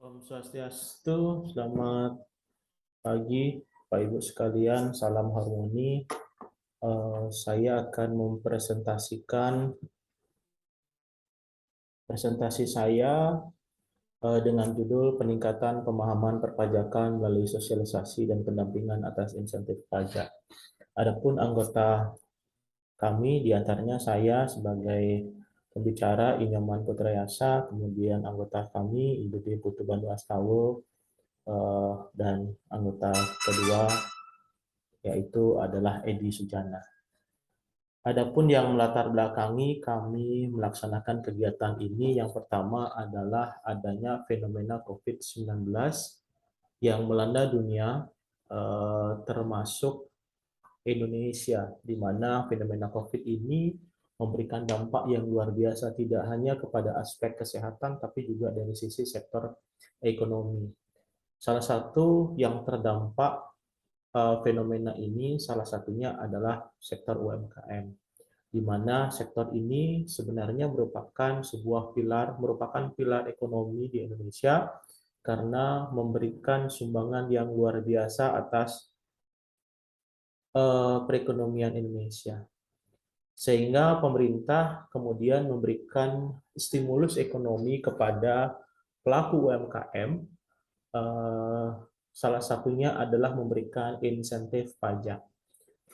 Om Swastiastu, selamat pagi Pak Ibu sekalian, salam harmoni. Saya akan mempresentasikan presentasi saya dengan judul Peningkatan Pemahaman Perpajakan melalui Sosialisasi dan Pendampingan atas Insentif Pajak. Adapun anggota kami, diantaranya saya sebagai pembicara Inyoman Putrayasa, kemudian anggota kami Ibu Dwi Putu Bandu Astawa, dan anggota kedua yaitu adalah Edi Sujana. Adapun yang melatar belakangi kami melaksanakan kegiatan ini, yang pertama adalah adanya fenomena COVID-19 yang melanda dunia, termasuk Indonesia, di mana fenomena COVID ini memberikan dampak yang luar biasa tidak hanya kepada aspek kesehatan, tapi juga dari sisi sektor ekonomi. Salah satu yang terdampak fenomena ini salah satunya adalah sektor UMKM, di mana sektor ini sebenarnya merupakan pilar ekonomi di Indonesia karena memberikan sumbangan yang luar biasa atas perekonomian Indonesia. Sehingga pemerintah kemudian memberikan stimulus ekonomi kepada pelaku UMKM, salah satunya adalah memberikan insentif pajak.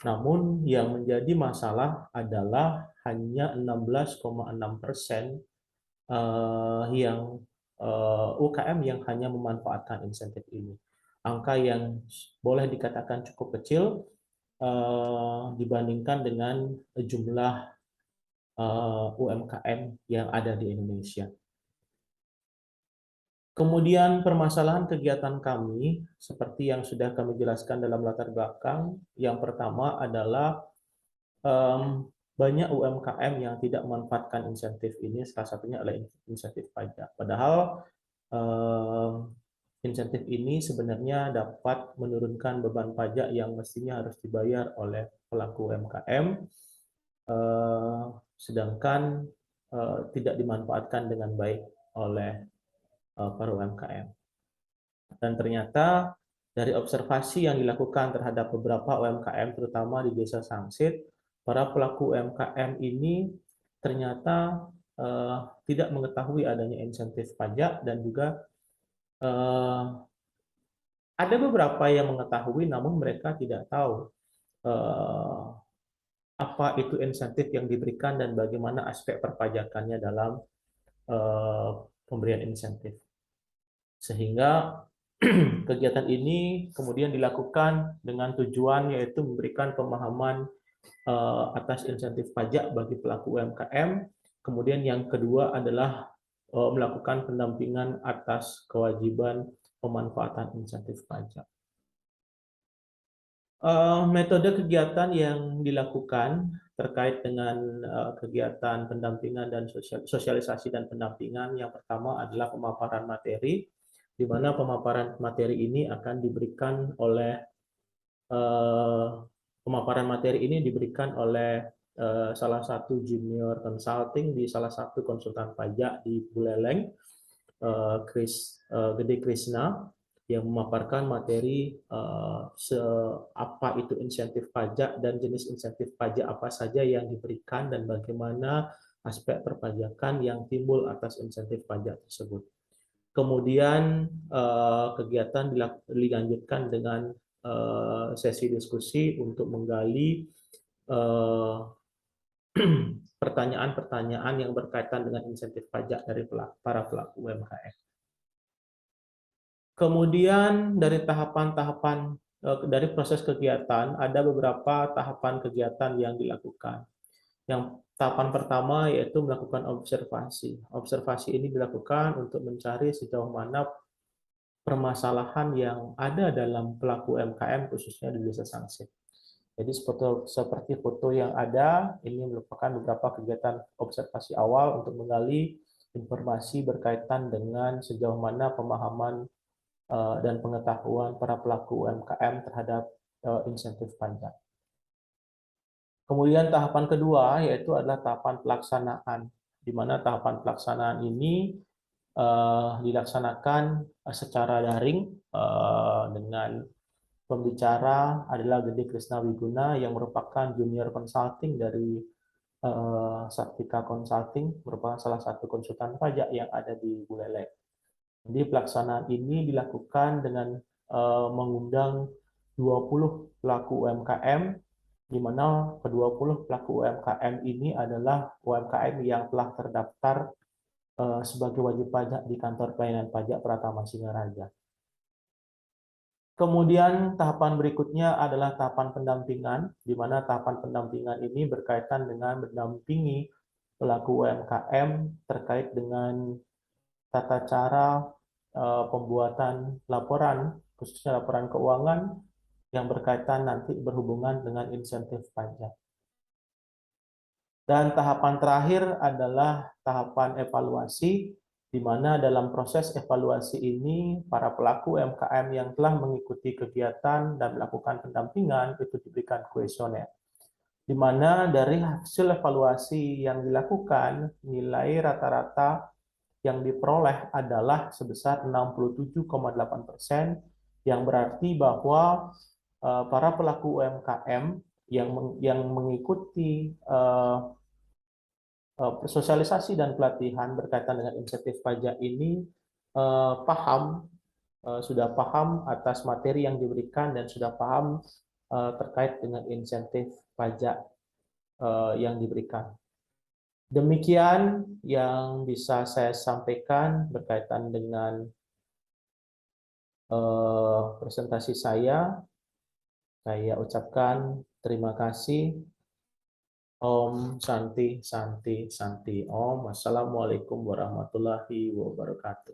Namun yang menjadi masalah adalah hanya 16,6% yang UKM yang hanya memanfaatkan insentif ini. Angka yang boleh dikatakan cukup kecil dibandingkan dengan jumlah UMKM yang ada di Indonesia. Kemudian permasalahan kegiatan kami, seperti yang sudah kami jelaskan dalam latar belakang, yang pertama adalah banyak UMKM yang tidak memanfaatkan insentif ini, salah satunya adalah insentif pajak. Padahal insentif ini sebenarnya dapat menurunkan beban pajak yang mestinya harus dibayar oleh pelaku UMKM, sedangkan tidak dimanfaatkan dengan baik oleh para UMKM. Dan ternyata dari observasi yang dilakukan terhadap beberapa UMKM, terutama di Desa Sangsit, para pelaku UMKM ini ternyata tidak mengetahui adanya insentif pajak, dan juga ada beberapa yang mengetahui namun mereka tidak tahu apa itu insentif yang diberikan dan bagaimana aspek perpajakannya dalam pemberian insentif. Sehingga kegiatan ini kemudian dilakukan dengan tujuan yaitu memberikan pemahaman atas insentif pajak bagi pelaku UMKM. Kemudian yang kedua adalah melakukan pendampingan atas kewajiban pemanfaatan insentif pajak. Metode kegiatan yang dilakukan terkait dengan kegiatan pendampingan dan sosialisasi dan pendampingan, yang pertama adalah pemaparan materi, di mana pemaparan materi ini akan diberikan oleh salah satu junior consulting di salah satu konsultan pajak di Buleleng, Gede Krishna, yang memaparkan materi apa itu insentif pajak dan jenis insentif pajak apa saja yang diberikan dan bagaimana aspek perpajakan yang timbul atas insentif pajak tersebut. Kemudian kegiatan dilanjutkan dengan sesi diskusi untuk menggali pertanyaan-pertanyaan yang berkaitan dengan insentif pajak dari para pelaku UMKM. Kemudian dari tahapan-tahapan dari proses kegiatan, ada beberapa tahapan kegiatan yang dilakukan. Yang tahapan pertama yaitu melakukan observasi. Observasi ini dilakukan untuk mencari sejauh mana permasalahan yang ada dalam pelaku UMKM khususnya di Desa Sangsit. Jadi seperti foto yang ada, ini merupakan beberapa kegiatan observasi awal untuk menggali informasi berkaitan dengan sejauh mana pemahaman dan pengetahuan para pelaku UMKM terhadap insentif pajak. Kemudian tahapan kedua yaitu adalah tahapan pelaksanaan, di mana tahapan pelaksanaan ini dilaksanakan secara daring dengan pembicara adalah Gede Krisna Wiguna yang merupakan junior consulting dari Saktika Consulting, merupakan salah satu konsultan pajak yang ada di Buleleng. Jadi pelaksanaan ini dilakukan dengan mengundang 20 pelaku UMKM, di mana ke-20 pelaku UMKM ini adalah UMKM yang telah terdaftar sebagai wajib pajak di Kantor Pelayanan Pajak Pratama Singaraja. Kemudian tahapan berikutnya adalah tahapan pendampingan, di mana tahapan pendampingan ini berkaitan dengan mendampingi pelaku UMKM terkait dengan tata cara pembuatan laporan, khususnya laporan keuangan yang berkaitan nanti berhubungan dengan insentif pajak. Dan tahapan terakhir adalah tahapan evaluasi, di mana dalam proses evaluasi ini para pelaku UMKM yang telah mengikuti kegiatan dan melakukan pendampingan itu diberikan kuesioner. Di mana dari hasil evaluasi yang dilakukan, nilai rata-rata yang diperoleh adalah sebesar 67,8%, yang berarti bahwa para pelaku UMKM yang mengikuti sosialisasi dan pelatihan berkaitan dengan insentif pajak ini sudah paham atas materi yang diberikan dan sudah paham terkait dengan insentif pajak yang diberikan. Demikian yang bisa saya sampaikan berkaitan dengan presentasi saya. Saya ucapkan terima kasih. Om Santi Santi Santi Om. Assalamualaikum warahmatullahi wabarakatuh.